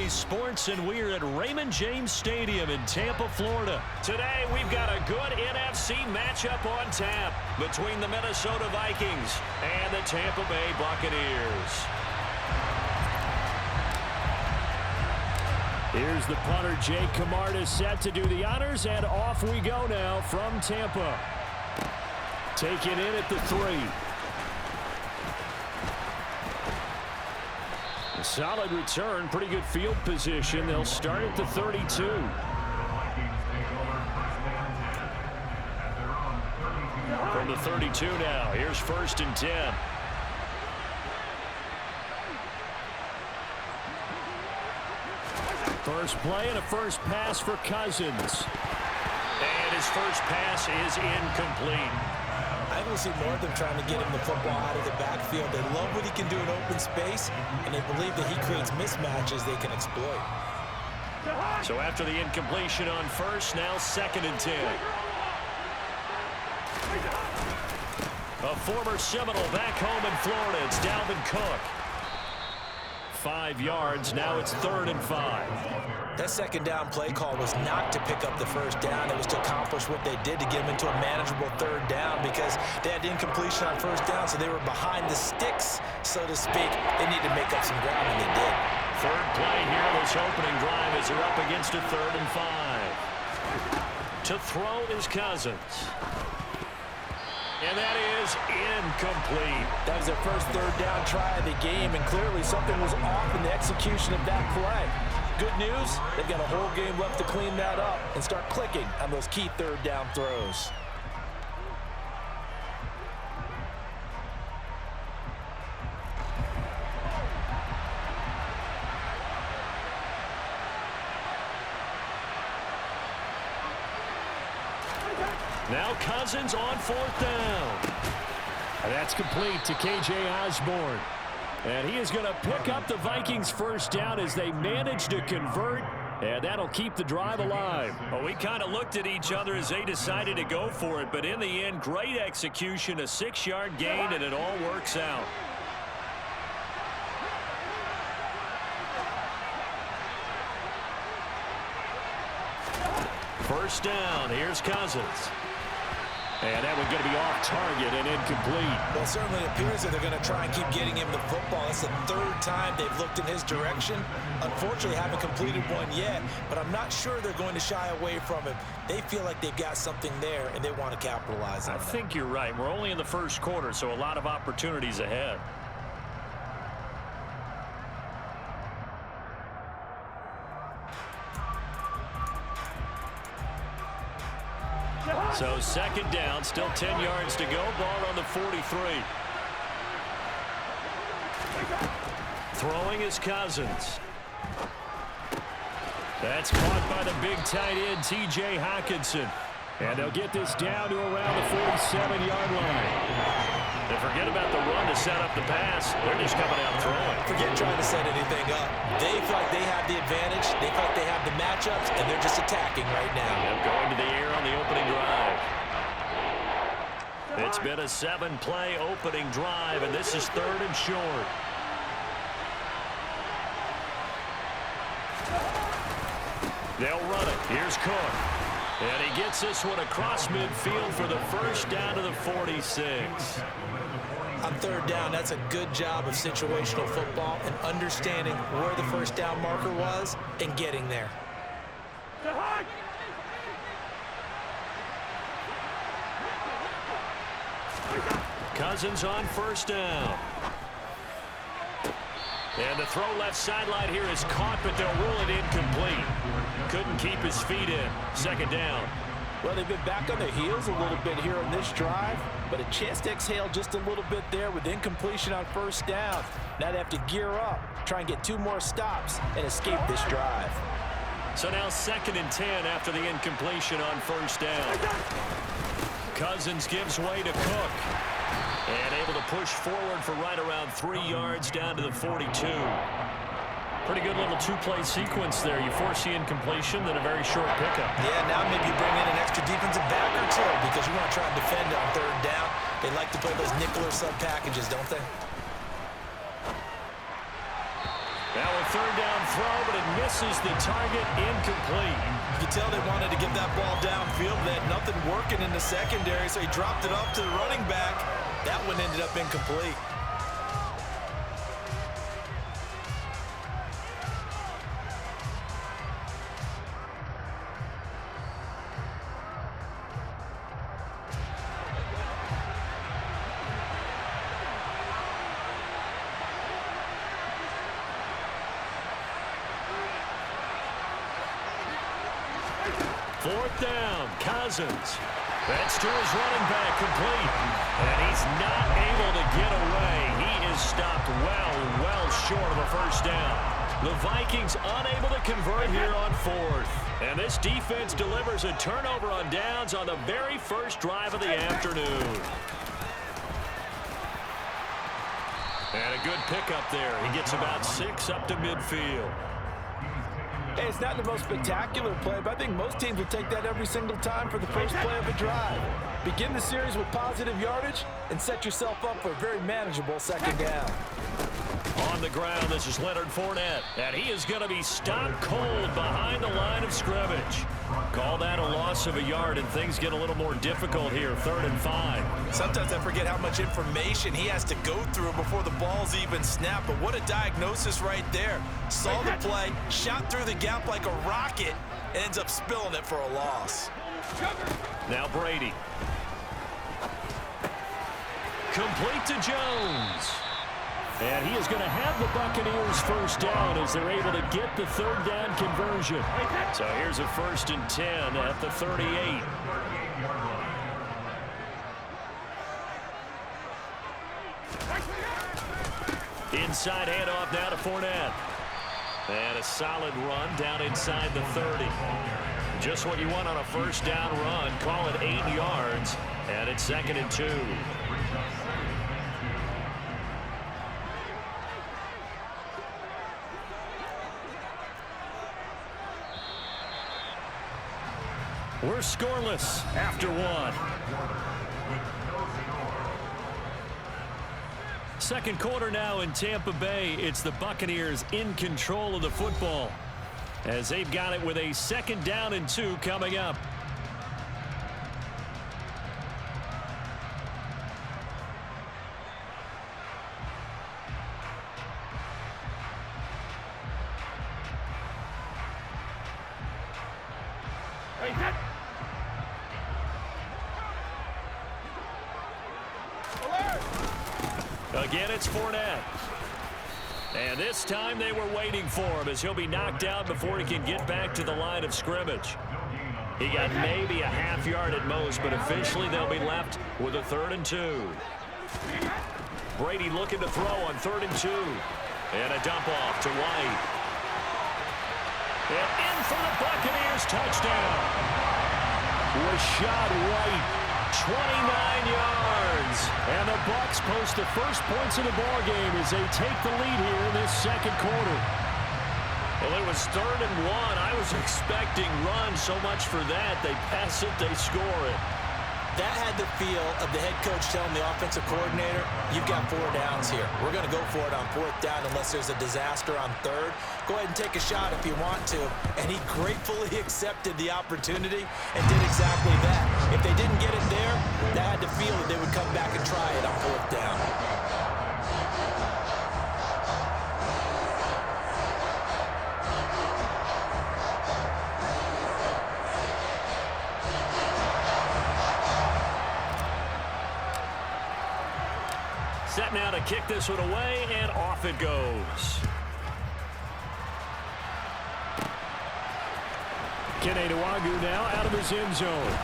Madden23 Sports, and we're at Raymond James Stadium in Tampa, Florida. Today, we've got a good NFC matchup on tap between the Minnesota Vikings and the Tampa Bay Buccaneers. Here's the punter, Jake Camarda, set to do the honors, and off we go now from Tampa. Taken in at the 3. Solid return, pretty good field position. They'll start at the 32. From the 32 now, here's 1st and 10. First play and a first pass for Cousins. And his first pass is incomplete. I will see more of them trying to get him the football out of the backfield. They love what he can do in open space, and they believe that he creates mismatches they can exploit. So after the incompletion on first, now 2nd and 10. A former Seminole back home in Florida. It's Dalvin Cook. 5 yards. Now it's 3rd and 5. That second down play call was not to pick up the first down. It was to accomplish what they did to get them into a manageable 3rd down because they had incompletion on first down, so they were behind the sticks, so to speak. They need to make up some ground, and they did. 3rd play here, this opening drive as they're up against a 3rd and 5. To throw is Cousins. And that is incomplete. That was their first 3rd down try of the game, and clearly something was off in the execution of that play. Good news, they've got a whole game left to clean that up and start clicking on those key 3rd down throws. Now Cousins on 4th down. And that's complete to K.J. Osborne. And he is going to pick up the Vikings' first down as they manage to convert, and that'll keep the drive alive. Well, we kind of looked at each other as they decided to go for it, but in the end, great execution, a 6-yard gain, and it all works out. First down, here's Cousins. And that one's going to be off target and incomplete. Well, it certainly appears that they're going to try and keep getting him the football. That's the 3rd time they've looked in his direction. Unfortunately, haven't completed one yet, but I'm not sure they're going to shy away from him. They feel like they've got something there, and they want to capitalize on it. I think you're right. We're only in the first quarter, so a lot of opportunities ahead. So 2nd down, still 10 yards to go. Ball on the 43. Throwing is Cousins. That's caught by the big tight end, T.J. Hockenson. And they'll get this down to around the 47-yard line. They forget about the run to set up the pass. They're just coming out throwing. Forget trying to set anything up. They feel like they have the advantage. They feel like they have the matchups, and they're just attacking right now. Yep, going to the air on the opening drive. It's been a 7-play opening drive, and this is 3rd and short. They'll run it. Here's Cook. And he gets this one across midfield for the first down to the 46. On 3rd down, that's a good job of situational football and understanding where the first down marker was and getting there. Cousins on 1st down. And the throw left sideline here is caught, but they'll rule it incomplete. Couldn't keep his feet in. 2nd down. Well, they've been back on their heels a little bit here on this drive, but a chance to exhale just a little bit there with incompletion on 1st down. Now they have to gear up, try and get 2 more stops, and escape this drive. So now 2nd and 10 after the incompletion on 1st down. Cousins gives way to Cook. And able to push forward for right around 3 yards down to the 42. Pretty good little 2-play sequence there. You force the incompletion, then a very short pickup. Yeah, now maybe you bring in an extra defensive back or 2 because you want to try and defend on 3rd down. They like to play those nickel or sub packages, don't they? Now a 3rd down throw, but it misses the target, incomplete. You can tell they wanted to get that ball downfield. They had nothing working in the secondary, so he dropped it off to the running back. That one ended up incomplete. Fourth down, Cousins. That's to his running back, complete. And he's not able to get away. He is stopped well short of a first down. The Vikings unable to convert here on fourth. And this defense delivers a turnover on downs on the very first drive of the afternoon. And a good pickup there. He gets about 6 up to midfield. Hey, it's not the most spectacular play, but I think most teams will take that every single time for the first play of a drive. Begin the series with positive yardage and set yourself up for a very manageable second down. On the ground, this is Leonard Fournette, and he is going to be stopped cold behind the line of scrimmage. Call that a loss of a yard, and things get a little more difficult here, 3rd and 5. Sometimes I forget how much information he has to go through before the ball's even snapped, but what a diagnosis right there. Saw the play, shot through the gap like a rocket, and ends up spilling it for a loss. Now Brady. Complete to Jones. And he is going to have the Buccaneers first down as they're able to get the 3rd down conversion. So here's a 1st and 10 at the 38. Inside handoff now to Fournette. And a solid run down inside the 30. Just what you want on a first down run. Call it 8 yards. And it's 2nd and 2. We're scoreless after 1. Second quarter now in Tampa Bay. It's the Buccaneers in control of the football as they've got it with a 2nd down and 2 coming up. Again, it's Fournette. And this time they were waiting for him as he'll be knocked out before he can get back to the line of scrimmage. He got maybe a half yard at most, but officially they'll be left with a 3rd and 2. Brady looking to throw on 3rd and 2. And a dump off to White. And in for the Buccaneers touchdown. Rashad White. 29 yards, and the Bucs post the first points of the ball game as they take the lead here in this second quarter. Well, it was 3rd and 1. I was expecting run so much for that. They pass it, they score it. That had the feel of the head coach telling the offensive coordinator, you've got 4 downs here. We're going to go for it on 4th down unless there's a disaster on 3rd. Go ahead and take a shot if you want to. And he gratefully accepted the opportunity and did exactly that. If they didn't get it there, that had the feel that they would come back and try it on 4th down. Set now to kick this one away, and off it goes. Kene Nwangwu now out of his end zone.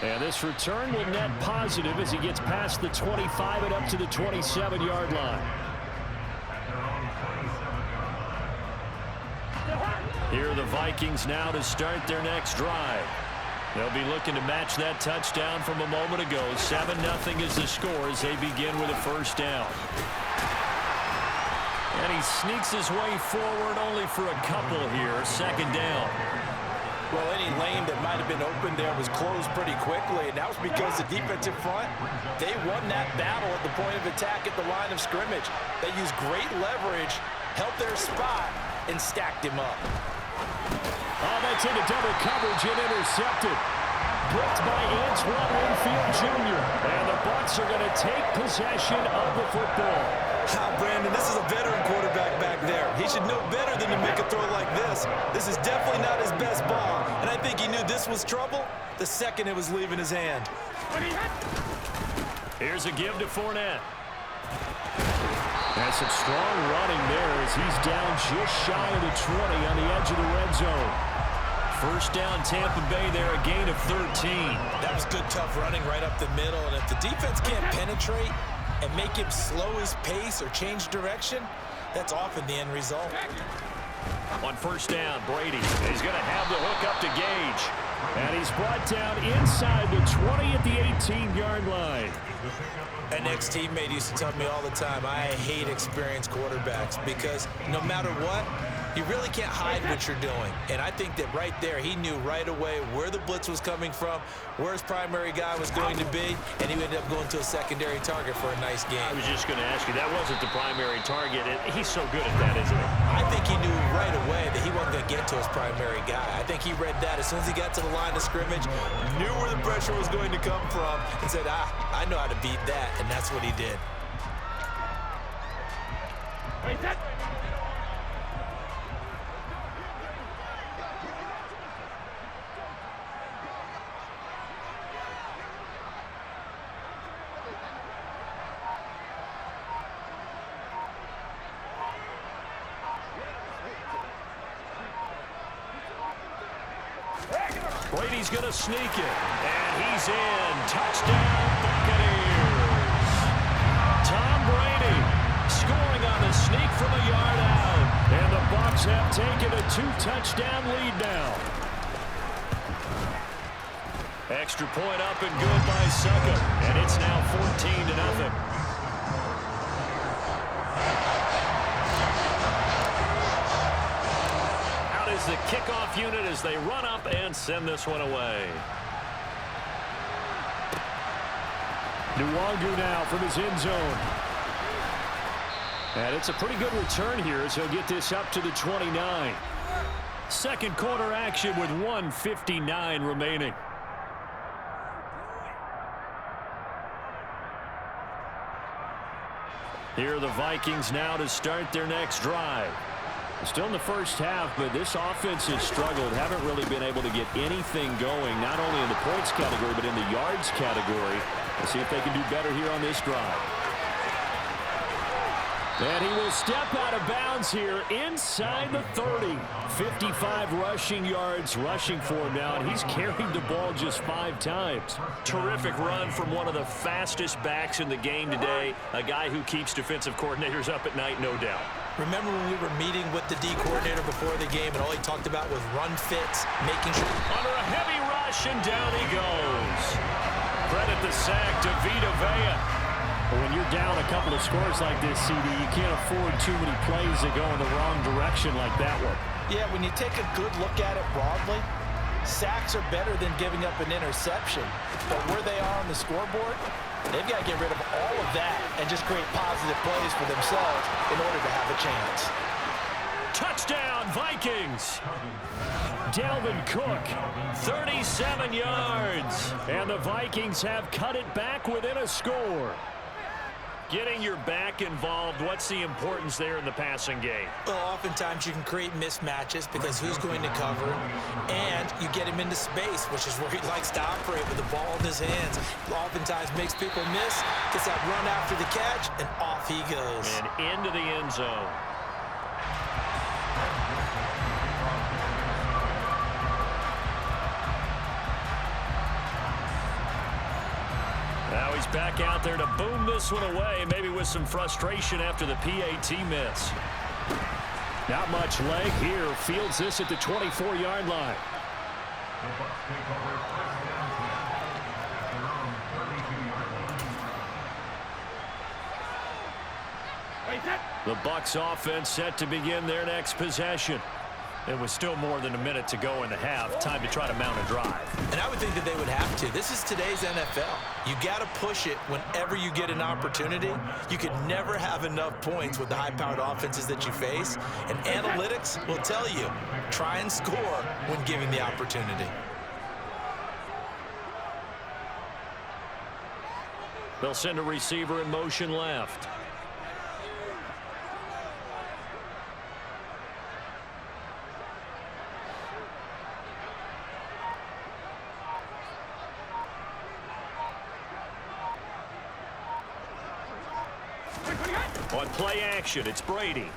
And this return will net positive as he gets past the 25 and up to the 27-yard line. Here are the Vikings now to start their next drive. They'll be looking to match that touchdown from a moment ago. 7-0 is the score as they begin with a first down. And he sneaks his way forward only for a couple here. 2nd down. Well, any lane that might have been open there was closed pretty quickly, and that was because the defensive front, they won that battle at the point of attack at the line of scrimmage. They used great leverage, held their spot, and stacked him up. Oh, that's into double coverage and intercepted. Blocked by Antoine Winfield Jr. And the Bucs are going to take possession of the football. Brandon, this is a veteran quarterback back there. He should know better than to make a throw like this. This is definitely not his best ball, and I think he knew this was trouble the second it was leaving his hand. Here's a give to Fournette. That's some strong running there as he's down just shy of the 20 on the edge of the red zone. First down, Tampa Bay there, a gain of 13. That was good, tough running right up the middle, and if the defense can't penetrate and make him slow his pace or change direction, that's often the end result. On first down, Brady. He's going to have the hook up to Gage. And he's brought down inside the 20 at the 18-yard line. An ex-teammate used to tell me all the time, I hate experienced quarterbacks because no matter what, you really can't hide what you're doing. And I think that right there, he knew right away where the blitz was coming from, where his primary guy was going to be, and he ended up going to a secondary target for a nice game. I was just going to ask you, that wasn't the primary target. He's so good at that, isn't he? I think he knew right away that he wasn't going to get to his primary guy. I think he read that as soon as he got to the line of scrimmage, knew where the pressure was going to come from, and said, I know how to beat that, and that's what he did. Brady's going to sneak it, and he's in. Touchdown, Buccaneers. Tom Brady scoring on the sneak from a yard out, and the Bucs have taken a 2-touchdown lead now. Extra point up and good by Suckup, and it's now 14-0. The kickoff unit as they run up and send this one away. Nwangu now from his end zone. And it's a pretty good return here as he'll get this up to the 29. Second quarter action with 1:59 remaining. Here are the Vikings now to start their next drive. Still in the first half, but this offense has struggled. Haven't really been able to get anything going, not only in the points category, but in the yards category. Let's see if they can do better here on this drive. And he will step out of bounds here inside the 30. 55 rushing yards rushing for him now, and he's carried the ball just 5 times. Terrific run from one of the fastest backs in the game today, a guy who keeps defensive coordinators up at night, no doubt. Remember when we were meeting with the D coordinator before the game and all he talked about was run fits, making sure. Under a heavy rush, and down he goes. Credit the sack to Vita Vea. When you're down a couple of scores like this, CD, you can't afford too many plays that go in the wrong direction like that one. Yeah, when you take a good look at it broadly, sacks are better than giving up an interception. But where they are on the scoreboard, they've got to get rid of all of that and just create positive plays for themselves in order to have a chance. Touchdown, Vikings! Dalvin Cook, 37 yards. And the Vikings have cut it back within a score. Getting your back involved, what's the importance there in the passing game? Well, oftentimes you can create mismatches because who's going to cover, and you get him into space, which is where he likes to operate with the ball in his hands. Oftentimes makes people miss, gets that run after the catch, and off he goes. And into the end zone. Now he's back out there to boom this one away, maybe with some frustration after the PAT miss. Not much leg here. Fields this at the 24-yard line. The Bucs offense set to begin their next possession. It was still more than a minute to go in the half. Time to try to mount a drive. And I would think that they would have to. This is today's NFL. You got to push it whenever you get an opportunity. You could never have enough points with the high-powered offenses that you face. And analytics will tell you, try and score when given the opportunity. They'll send a receiver in motion left. On play action, it's Brady.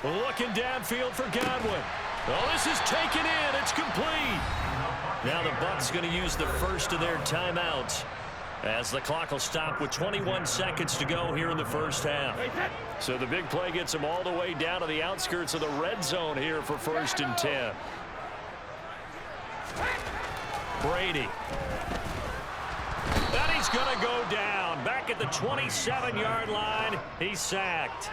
Looking downfield for Godwin. Oh, this is taken in. It's complete. Now the Bucs going to use the first of their timeouts as the clock will stop with 21 seconds to go here in the first half. So the big play gets them all the way down to the outskirts of the red zone here for 1st and 10. Brady. And he's going to go down. Back at the 27-yard line, he's sacked.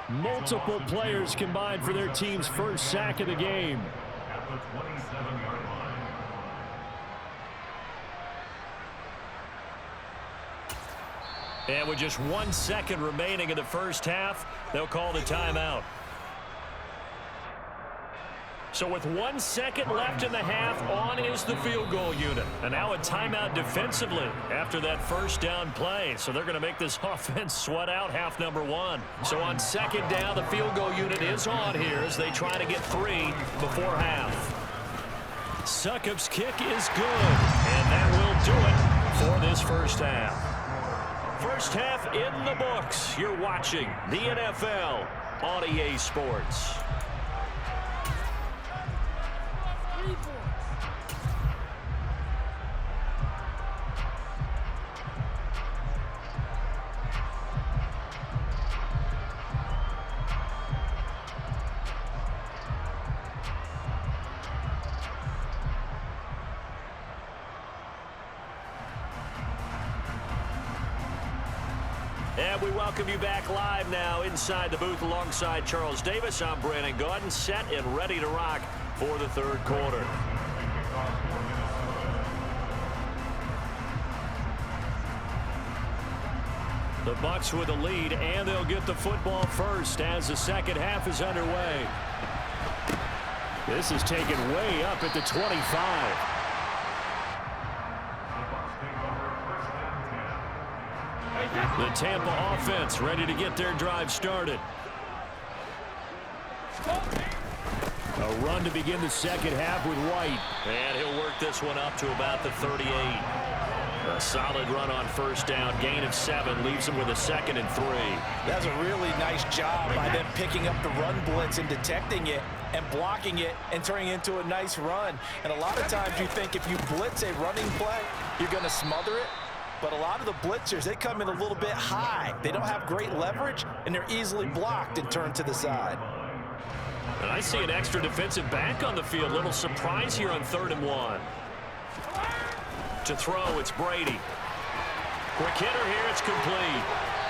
Multiple players combined for their team's first sack of the game. At the 27-yard line. And with just 1 second remaining in the first half, they'll call the timeout. So with 1 second left in the half, on is the field goal unit. And now a timeout defensively after that first down play. So they're going to make this offense sweat out half number 1. So on 2nd down, the field goal unit is on here as they try to get 3 before half. Succop's kick is good. And that will do it for this first half. First half in the books. You're watching the NFL on EA Sports. And we welcome you back live now inside the booth alongside Charles Davis. I'm Brandon Gaudin, set and ready to rock for the third quarter. The Bucs with a lead, and they'll get the football first as the second half is underway. This is taken way up at the 25. The Tampa offense ready to get their drive started. A run to begin the second half with White. And he'll work this one up to about the 38. A solid run on first down. Gain of 7 leaves him with a 2nd and 3. That's a really nice job by them picking up the run blitz and detecting it and blocking it and turning it into a nice run. And a lot of times you think if you blitz a running play, you're going to smother it. But a lot of the blitzers, they come in a little bit high. They don't have great leverage, and they're easily blocked and turned to the side. And I see an extra defensive back on the field. Little surprise here on 3rd and 1. To throw, it's Brady. Quick hitter here, it's complete.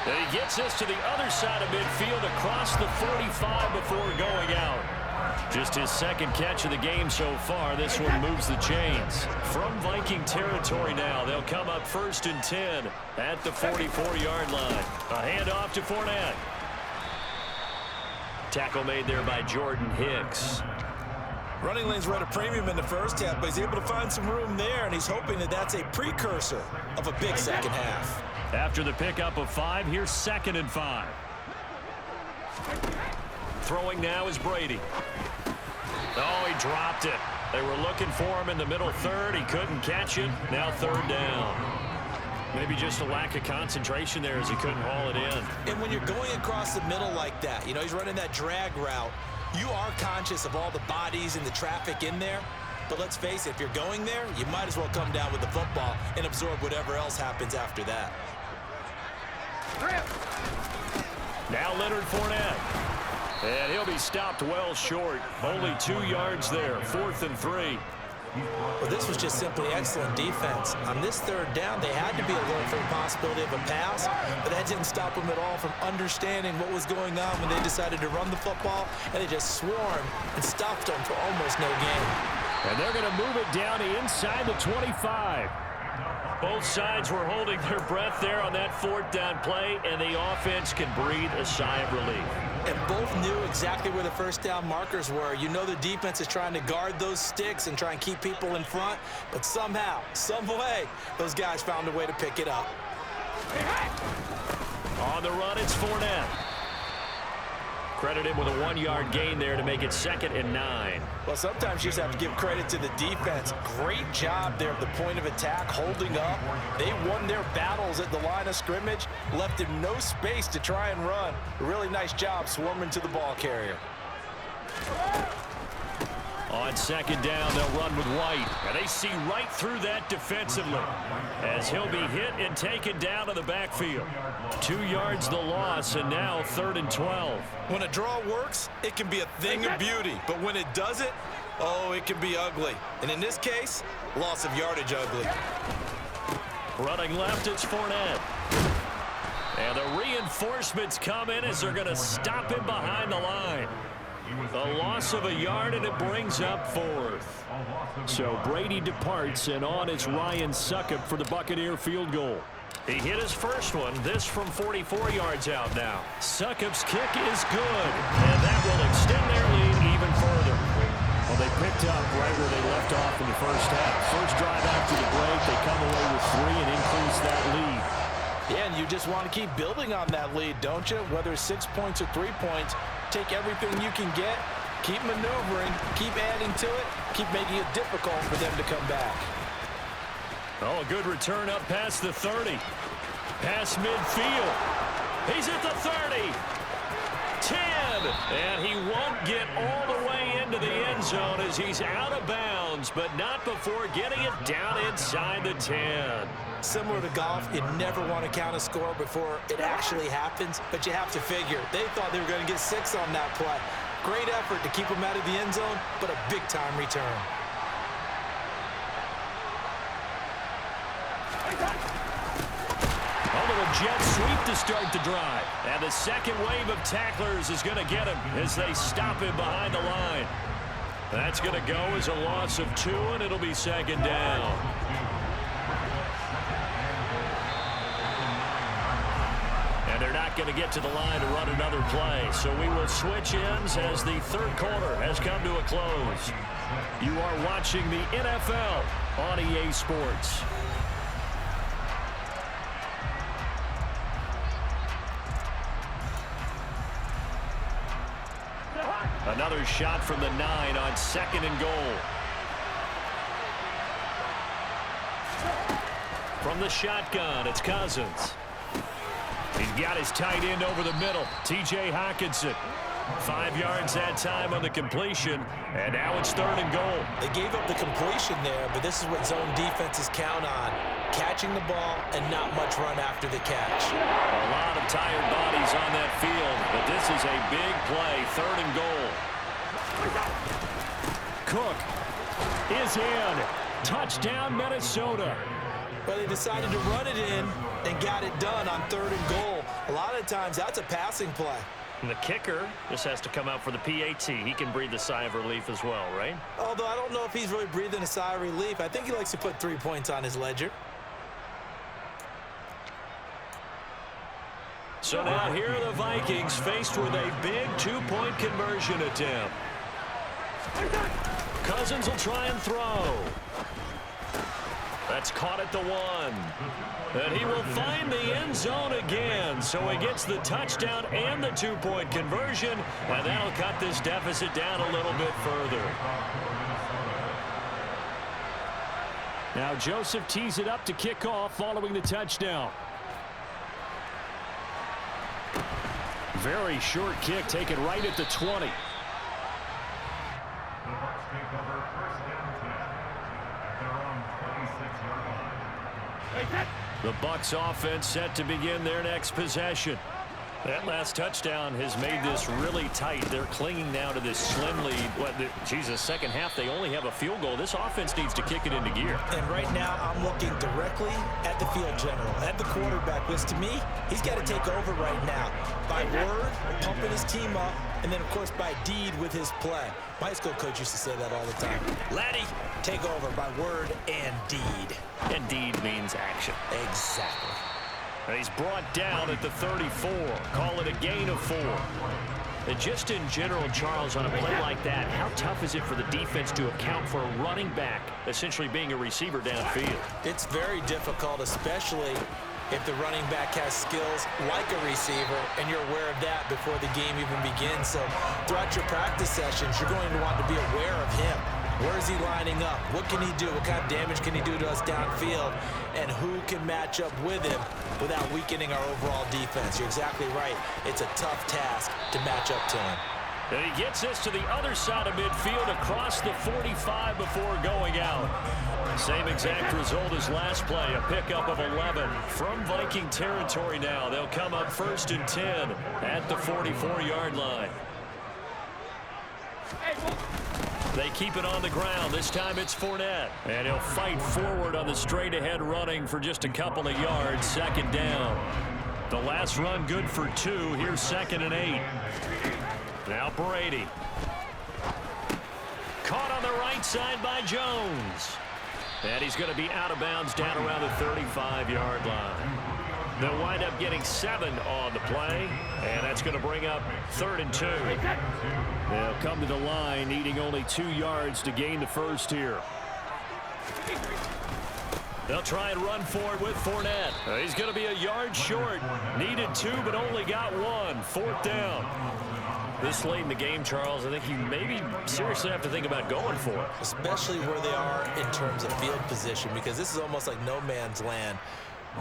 And he gets this to the other side of midfield across the 45 before going out. Just his 2nd catch of the game so far. This one moves the chains. From Viking territory now, they'll come up 1st and 10 at the 44-yard line. A handoff to Fournette. Tackle made there by Jordan Hicks. Running lanes were at a premium in the first half, but he's able to find some room there, and he's hoping that that's a precursor of a big second half. After the pickup of 5, here's 2nd and 5. Throwing now is Brady. Oh, he dropped it. They were looking for him in the middle 3rd. He couldn't catch it. Now 3rd down. Maybe just a lack of concentration there as he couldn't haul it in. And when you're going across the middle like that, you know, he's running that drag route, you are conscious of all the bodies and the traffic in there. But let's face it, if you're going there, you might as well come down with the football and absorb whatever else happens after that. Now Leonard Fournette. And he'll be stopped well short. Only 2 yards there. 4th and 3. Well, this was just simply excellent defense. On this third down, they had to be alert for the possibility of a pass, but that didn't stop them at all from understanding what was going on when they decided to run the football, and they just swarmed and stopped them for almost no gain. And they're going to move it down to inside the 25. Both sides were holding their breath there on that fourth down play, and the offense can breathe a sigh of relief. And both knew exactly where the first down markers were. You know the defense is trying to guard those sticks and try and keep people in front, but somehow, some way, those guys found a way to pick it up. On the run, it's Fournette. Credit him with a 1-yard gain there to make it 2nd and 9. Well, sometimes you just have to give credit to the defense. Great job there at the point of attack, holding up. They won their battles at the line of scrimmage, left him no space to try and run. A really nice job swarming to the ball carrier. On 2nd down, they'll run with White. And they see right through that defensively as he'll be hit and taken down to the backfield. 2 yards the loss, and now 3rd and 12. When a draw works, it can be a thing of beauty. But when it doesn't, oh, it can be ugly. And in this case, loss of yardage ugly. Running left, it's Fournette. And the reinforcements come in as they're going to stop him behind the line. A loss of a yard, and it brings up 4th. So Brady departs, and on is Ryan Succop for the Buccaneer field goal. He hit his first one, this from 44 yards out now. Succop's kick is good, and that will extend their lead even further. Well, they picked up right where they left off in the first half. First drive after the break, they come away with 3 and increase that lead. Yeah, and you just want to keep building on that lead, don't you? Whether it's 6 points or 3 points, take everything you can get, keep maneuvering, keep adding to it, keep making it difficult for them to come back. Oh, a good return up past the 30. Past midfield. He's at the 30. 10. And he won't get all the way into the end zone as he's out of bounds, but not before getting it down inside the 10. Similar to golf, you never want to count a score before it actually happens, but you have to figure. They thought they were going to get 6 on that play. Great effort to keep them out of the end zone, but a big-time return. A little jet sweep to start the drive. And the second wave of tacklers is going to get him as they stop him behind the line. That's going to go as a loss of 2, and it'll be 2nd down. And they're not going to get to the line to run another play. So we will switch ends as the third quarter has come to a close. You are watching the NFL on EA Sports. Another shot from the 9 on 2nd and goal. From the shotgun, it's Cousins. He's got his tight end over the middle, T.J. Hockenson. 5 yards that time on the completion, and now it's 3rd and goal. They gave up the completion there, but this is what zone defenses count on. Catching the ball and not much run after the catch. A lot of tired bodies on that field, but this is a big play, 3rd and goal. Cook is in. Touchdown, Minnesota. But they decided to run it in and got it done on 3rd and goal. A lot of times that's a passing play. And the kicker just has to come out for the PAT. He can breathe a sigh of relief as well, right? Although I don't know if he's really breathing a sigh of relief. I think he likes to put 3 points on his ledger. So now here are the Vikings faced with a big 2-point conversion attempt. Cousins will try and throw. That's caught at the 1. And he will find the end zone again. So he gets the touchdown and the 2-point conversion. And that'll cut this deficit down a little bit further. Now Joseph tees it up to kick off following the touchdown. Very short kick taken right at the 20. The Bucs offense set to begin their next possession. That last touchdown has made this really tight. They're clinging now to this slim lead. Second half, they only have a field goal. This offense needs to kick it into gear. And right now, I'm looking directly at the field general, at the quarterback, which to me, he's got to take over right now. By word, pumping his team up, and then, of course, by deed with his play. My high school coach used to say that all the time. Laddie, take over by word and deed. And deed means action. Exactly. And he's brought down at the 34. Call it a gain of 4. And just in general, Charles, on a play like that, how tough is it for the defense to account for a running back essentially being a receiver downfield? It's very difficult, especially if the running back has skills like a receiver, and you're aware of that before the game even begins. So throughout your practice sessions, you're going to want to be aware of him. Where is he lining up? What can he do? What kind of damage can he do to us downfield? And who can match up with him without weakening our overall defense? You're exactly right. It's a tough task to match up to him. And he gets this to the other side of midfield across the 45 before going out. Same exact result as last play, a pickup of 11 from Viking territory now. They'll come up 1st and 10 at the 44-yard line. They keep it on the ground. This time it's Fournette. And he'll fight forward on the straight-ahead running for just a couple of yards. 2nd down. The last run good for 2. Here's 2nd and 8. Now Brady. Caught on the right side by Jones. And he's going to be out of bounds down around the 35-yard line. They'll wind up getting 7 on the play, and that's going to bring up 3rd and 2. They'll come to the line, needing only 2 yards to gain the first here. They'll try and run for it with Fournette. He's going to be a yard short. Needed 2, but only got 1. 4th down. This late in the game, Charles, I think you maybe seriously have to think about going for it. Especially where they are in terms of field position, because this is almost like no man's land.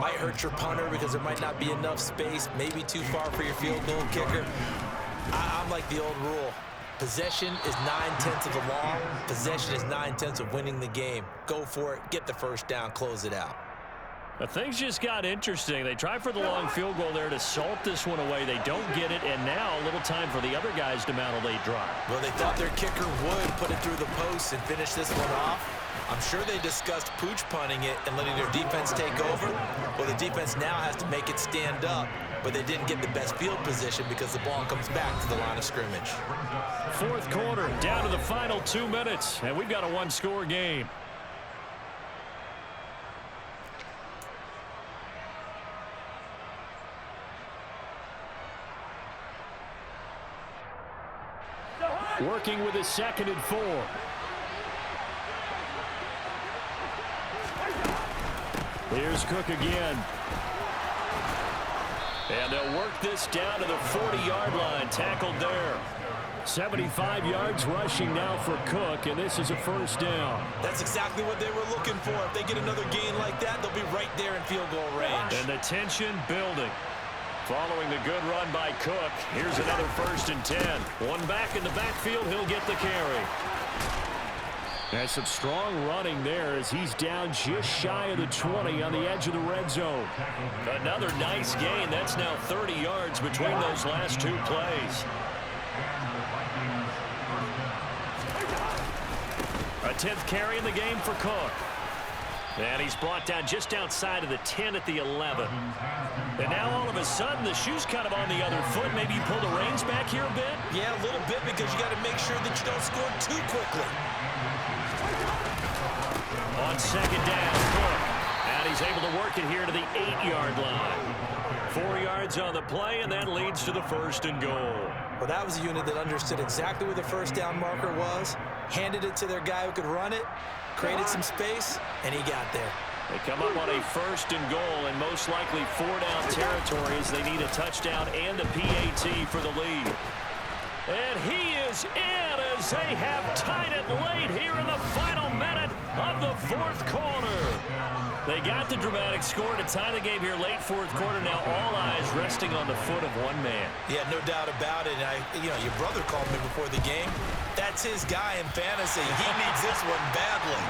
Might hurt your punter because there might not be enough space, maybe too far for your field goal kicker. I'm like the old rule. Possession is 9/10 of the law. Possession is 9/10 of winning the game. Go for it, get the first down, close it out. But things just got interesting. They try for the long field goal there to salt this one away. They don't get it, and now a little time for the other guys to mount a late drive. Well, they thought their kicker would put it through the post and finish this one off. I'm sure they discussed pooch punting it and letting their defense take over. Well, the defense now has to make it stand up, but they didn't get the best field position because the ball comes back to the line of scrimmage. 4th quarter, down to the final 2 minutes, and we've got a 1-score game. Working with a 2nd and 4. Here's Cook again. And they'll work this down to the 40-yard line. Tackled there. 75 yards rushing now for Cook, and this is a 1st down. That's exactly what they were looking for. If they get another gain like that, they'll be right there in field goal range. And the tension building. Following the good run by Cook, here's another 1st and 10. One back in the backfield, he'll get the carry. There's some strong running there as he's down just shy of the 20 on the edge of the red zone. Another nice gain. That's now 30 yards between those last 2 plays. A 10th carry in the game for Cook. And he's brought down just outside of the 10 at the 11. And now all of a sudden the shoe's kind of on the other foot. Maybe you pull the reins back here a bit? Yeah, a little bit, because you got to make sure that you don't score too quickly. On 2nd down, Cook. And he's able to work it here to the 8-yard line. 4 yards on the play, and that leads to the 1st and goal. Well, that was a unit that understood exactly where the 1st down marker was, handed it to their guy who could run it, created some space, and he got there. They come up on a 1st and goal, and most likely 4-down territory as they need a touchdown and a PAT for the lead. And he is in as they have tied it late here in the final minute of the 4th quarter. They got the dramatic score to tie the game here late 4th quarter. Now all eyes resting on the foot of one man. Yeah, no doubt about it. Your brother called me before the game. That's his guy in fantasy. He needs this one badly.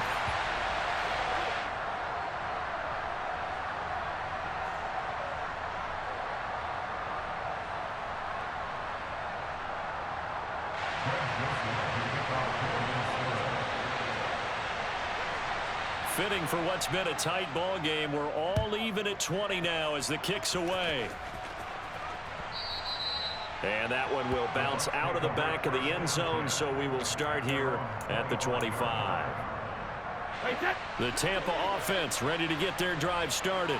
fitting for what's been a tight ball game. We're all even at 20 now as the kick's away. And that one will bounce out of the back of the end zone, so we will start here at the 25. The Tampa offense ready to get their drive started.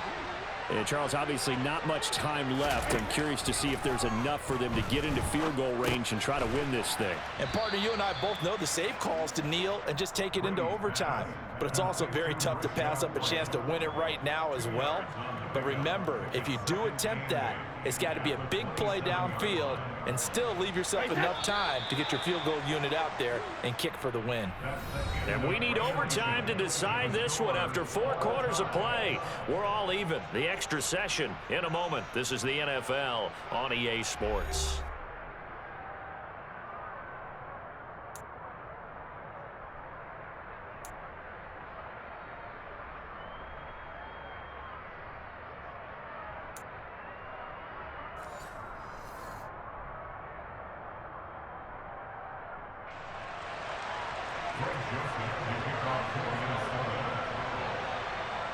And Charles, obviously not much time left. I'm curious to see if there's enough for them to get into field goal range and try to win this thing. And partner, you and I both know the safe call is to kneel and just take it into overtime. But it's also very tough to pass up a chance to win it right now as well. But remember, if you do attempt that, it's got to be a big play downfield and still leave yourself enough time to get your field goal unit out there and kick for the win. And we need overtime to decide this one after 4 quarters of play. We're all even. The extra session in a moment. This is the NFL on EA Sports.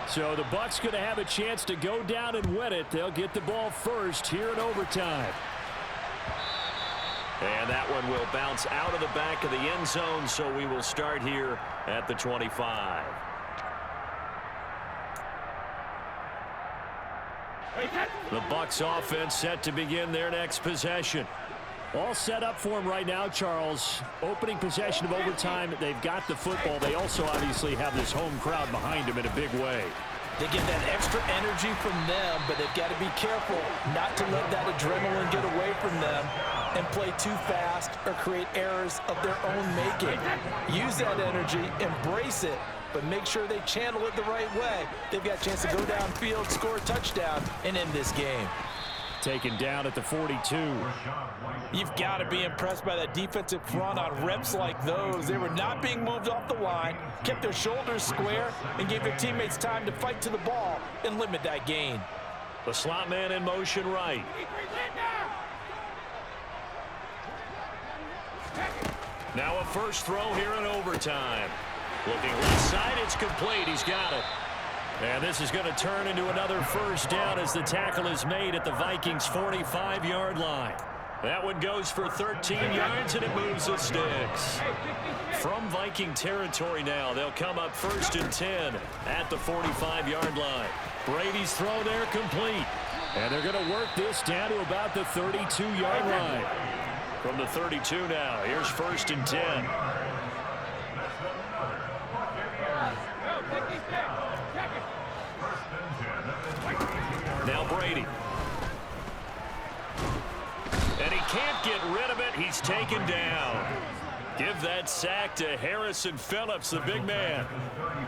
So the Bucs going to have a chance to go down and win it. They'll get the ball first here in overtime. And that one will bounce out of the back of the end zone, so we will start here at the 25. The Bucs offense set to begin their next possession. All set up for him right now, Charles. Opening possession of overtime. They've got the football. They also obviously have this home crowd behind them in a big way. They get that extra energy from them, but they've got to be careful not to let that adrenaline get away from them and play too fast or create errors of their own making. Use that energy, embrace it, but make sure they channel it the right way. They've got a chance to go downfield, score a touchdown, and end this game. Taken down at the 42. You've got to be impressed by that defensive front on reps like those. They were not being moved off the line, kept their shoulders square, and gave their teammates time to fight to the ball and limit that gain. The slot man in motion right. Now a first throw here in overtime. Looking left side, it's complete. He's got it. And this is going to turn into another first down as the tackle is made at the Vikings' 45-yard line. That one goes for 13 yards, and it moves the sticks. From Viking territory now, they'll come up 1st and 10 at the 45-yard line. Brady's throw there complete. And they're going to work this down to about the 32-yard line. From the 32 now, here's 1st and 10. Now Brady. And he can't get rid of it. He's taken down. Give that sack to Harrison Phillips, the big man.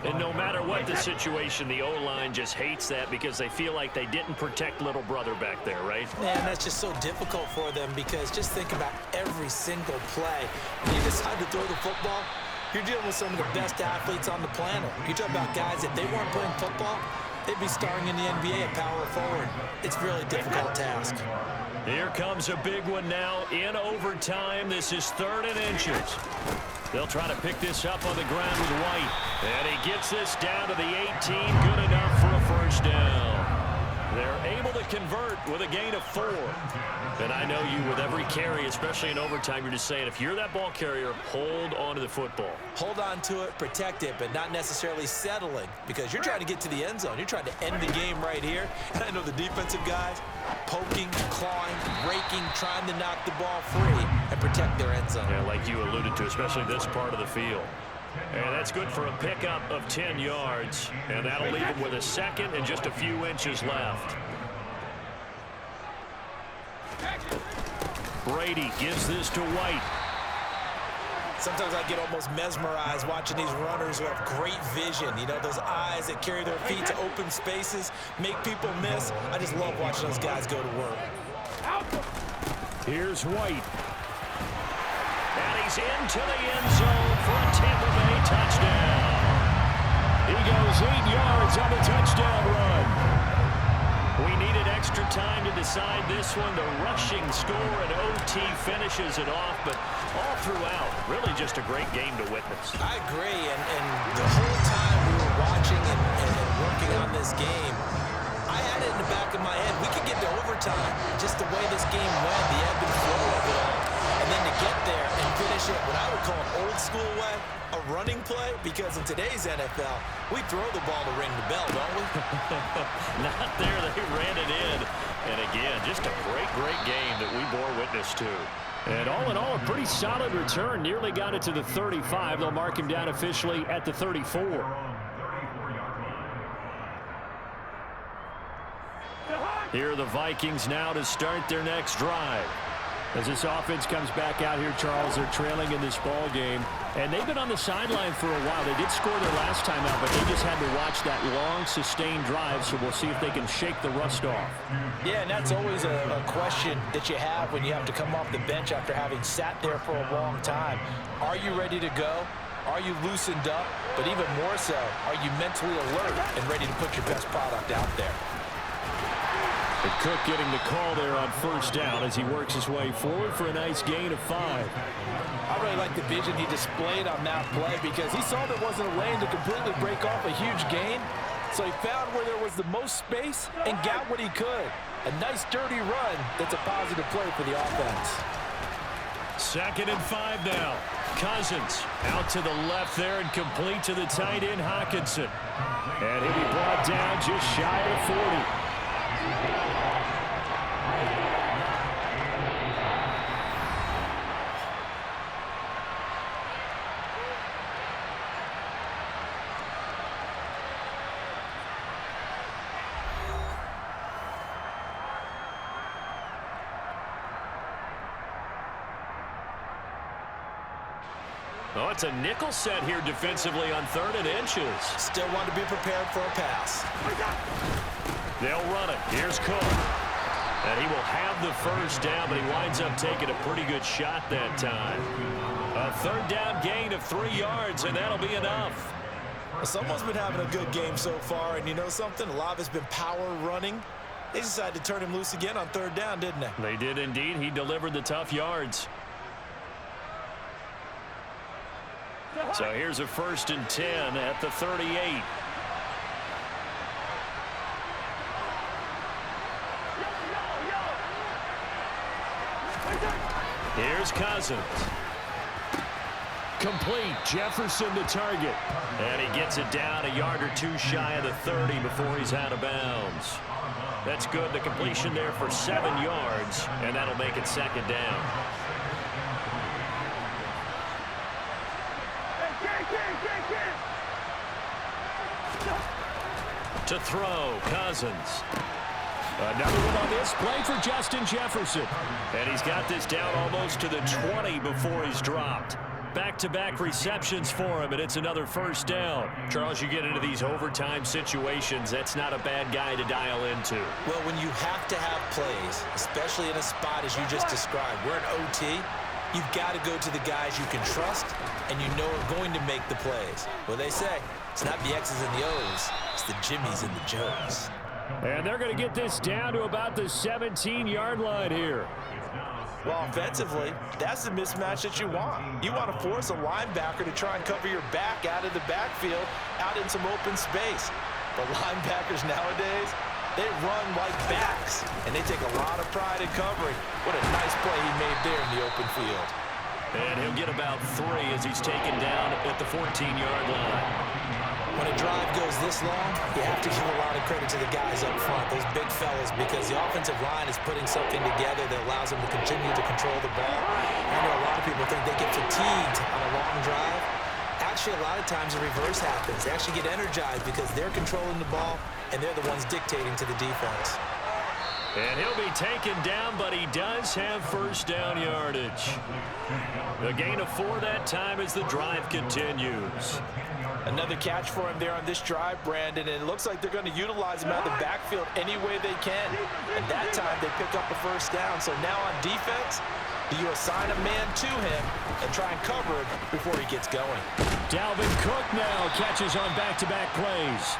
And no matter what the situation, the O-line just hates that because they feel like they didn't protect little brother back there, right? Man, that's just so difficult for them because just think about every single play. When you decide to throw the football, you're dealing with some of the best athletes on the planet. You talk about guys, if they weren't playing football, they'd be starring in the NBA at power forward. It's a really difficult task. Here comes a big one now in overtime. This is 3rd and inches. They'll try to pick this up on the ground with White. And he gets this down to the 18. Good enough for a first down. They're able to convert with a gain of 4. And I know you, with every carry, especially in overtime, you're just saying, if you're that ball carrier, hold on to the football. Hold on to it, protect it, but not necessarily settling because you're trying to get to the end zone. You're trying to end the game right here. And I know the defensive guys poking, clawing, raking, trying to knock the ball free and protect their end zone. Yeah, like you alluded to, especially this part of the field. And that's good for a pickup of 10 yards. And that'll leave him with a second and just a few inches left. Brady gives this to White. Sometimes I get almost mesmerized watching these runners who have great vision. You know, those eyes that carry their feet to open spaces, make people miss. I just love watching those guys go to work. Here's White. And he's into the end zone for a Tampa Bay touchdown. He goes 8 yards on the touchdown run. We needed extra time to decide this one. The rushing score in T finishes it off, but all throughout, really just a great game to witness. I agree, and the whole time we were watching and working on this game, I had it in the back of my head. We could get to overtime, just the way this game went, the ebb and flow of it all. And then to get there and finish it what I would call an old school way, a running play, because in today's NFL, we throw the ball to ring the bell, don't we? Not there. They ran it in. And again, just a great, great game that we bore witness to. And all in all, a pretty solid return. Nearly got it to the 35. They'll mark him down officially at the 34. Here are the Vikings now to start their next drive. As this offense comes back out here, Charles, they're trailing in this ball game. And they've been on the sideline for a while. They did score their last time out, but they just had to watch that long, sustained drive, so we'll see if they can shake the rust off. Yeah, and that's always a question that you have when you have to come off the bench after having sat there for a long time. Are you ready to go? Are you loosened up? But even more so, are you mentally alert and ready to put your best product out there? And Cook getting the call there on first down as he works his way forward for a nice gain of 5. I really like the vision he displayed on that play because he saw there wasn't a lane to completely break off a huge gain. So he found where there was the most space and got what he could. A nice dirty run that's a positive play for the offense. 2nd and 5 now. Cousins out to the left there and complete to the tight end Hockenson. And he'll be brought down just shy of 40. Oh, it's a nickel set here defensively on 3rd and inches. Still want to be prepared for a pass. They'll run it. Here's Cook. And he will have the first down, but he winds up taking a pretty good shot that time. A 3rd down gain of 3 yards, and that'll be enough. Someone's been having a good game so far, and you know something? A lot of it's been power running. They decided to turn him loose again on 3rd down, didn't they? They did indeed. He delivered the tough yards. So here's a 1st and 10 at the 38. Here's Cousins. Complete. Jefferson to target. And he gets it down a yard or 2 shy of the 30 before he's out of bounds. That's good. The completion there for 7 yards, and that'll make it 2nd down. To throw, Cousins. Another one on this play for Justin Jefferson. And he's got this down almost to the 20 before he's dropped. Back-to-back receptions for him, and it's another 1st down. Charles, you get into these overtime situations, that's not a bad guy to dial into. Well, when you have to have plays, especially in a spot as you just described, we're in OT, you've got to go to the guys you can trust and you know are going to make the plays. Well, they say it's not the X's and the O's, it's the Jimmys and the Joes. And they're going to get this down to about the 17-yard line here. Well, offensively, that's the mismatch that you want. You want to force a linebacker to try and cover your back out of the backfield, out in some open space. The linebackers nowadays, they run like backs, and they take a lot of pride in covering. What a nice play he made there in the open field. And he'll get about 3 as he's taken down at the 14-yard line. When a drive goes this long, you have to give a lot of credit to the guys up front, those big fellas, because the offensive line is putting something together that allows them to continue to control the ball. I know a lot of people think they get fatigued on a long drive. Actually, a lot of times the reverse happens. They actually get energized because they're controlling the ball, and they're the ones dictating to the defense. And he'll be taken down, but he does have 1st down yardage. The gain of 4 that time as the drive continues. Another catch for him there on this drive, Brandon, and it looks like they're going to utilize him out of the backfield any way they can. And that time they pick up a 1st down. So now on defense, do you assign a man to him and try and cover him before he gets going? Dalvin Cook now catches on back-to-back plays.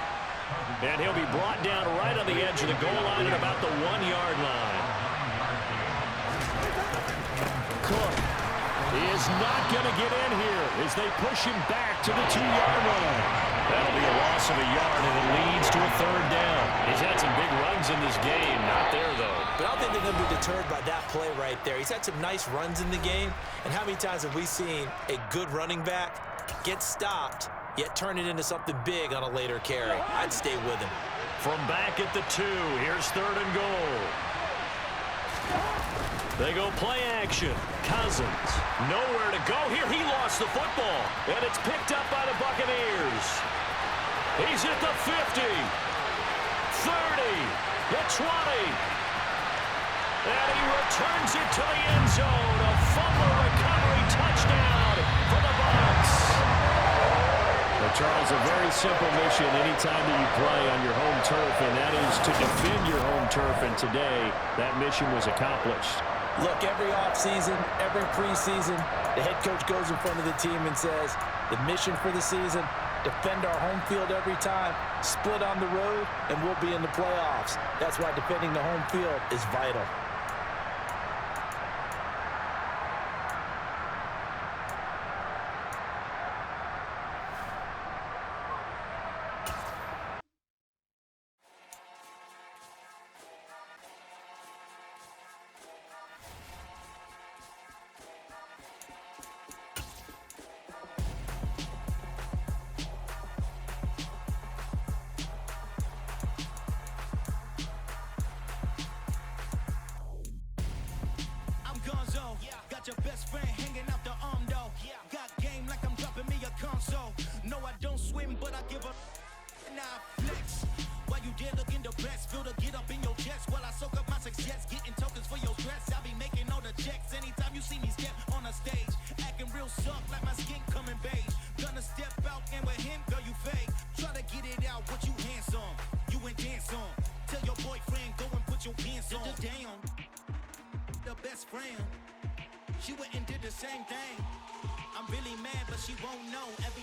And he'll be brought down right on the edge of the goal line at about the 1-yard line. Cook. He is not going to get in here as they push him back to the 2-yard line. That'll be a loss of a yard, and it leads to a 3rd down. He's had some big runs in this game. Not there, though. But I don't think they're going to be deterred by that play right there. He's had some nice runs in the game. And how many times have we seen a good running back get stopped, yet turn it into something big on a later carry? I'd stay with him. From back at the 2, here's 3rd and goal. They go play action. Cousins, nowhere to go. Here, he lost the football. And it's picked up by the Buccaneers. He's at the 50, 30, the 20. And he returns it to the end zone. A fumble recovery touchdown for the Bucs. Well, Charles, a very simple mission anytime that you play on your home turf, and that is to defend your home turf. And today, that mission was accomplished. Look, every offseason, every preseason, the head coach goes in front of the team and says, the mission for the season, defend our home field every time, split on the road, and we'll be in the playoffs. That's why defending the home field is vital. Got your best friend hanging out the arm though. Got game like I'm dropping me a console. No, I don't swim, but I give up. Now I flex. While you there looking the best, feel the get up in your chest while I soak up my success. Getting tokens for your dress. I be making all the checks anytime you see me step on a stage. Acting real soft like my skin coming beige. Gonna step out and with him, girl, you fake. Try to get it out, what you handsome. You ain't dance on. Tell your boyfriend, go and put your pants on. Down. The best friend. She went and did the same thing. I'm really mad, but she won't know everything.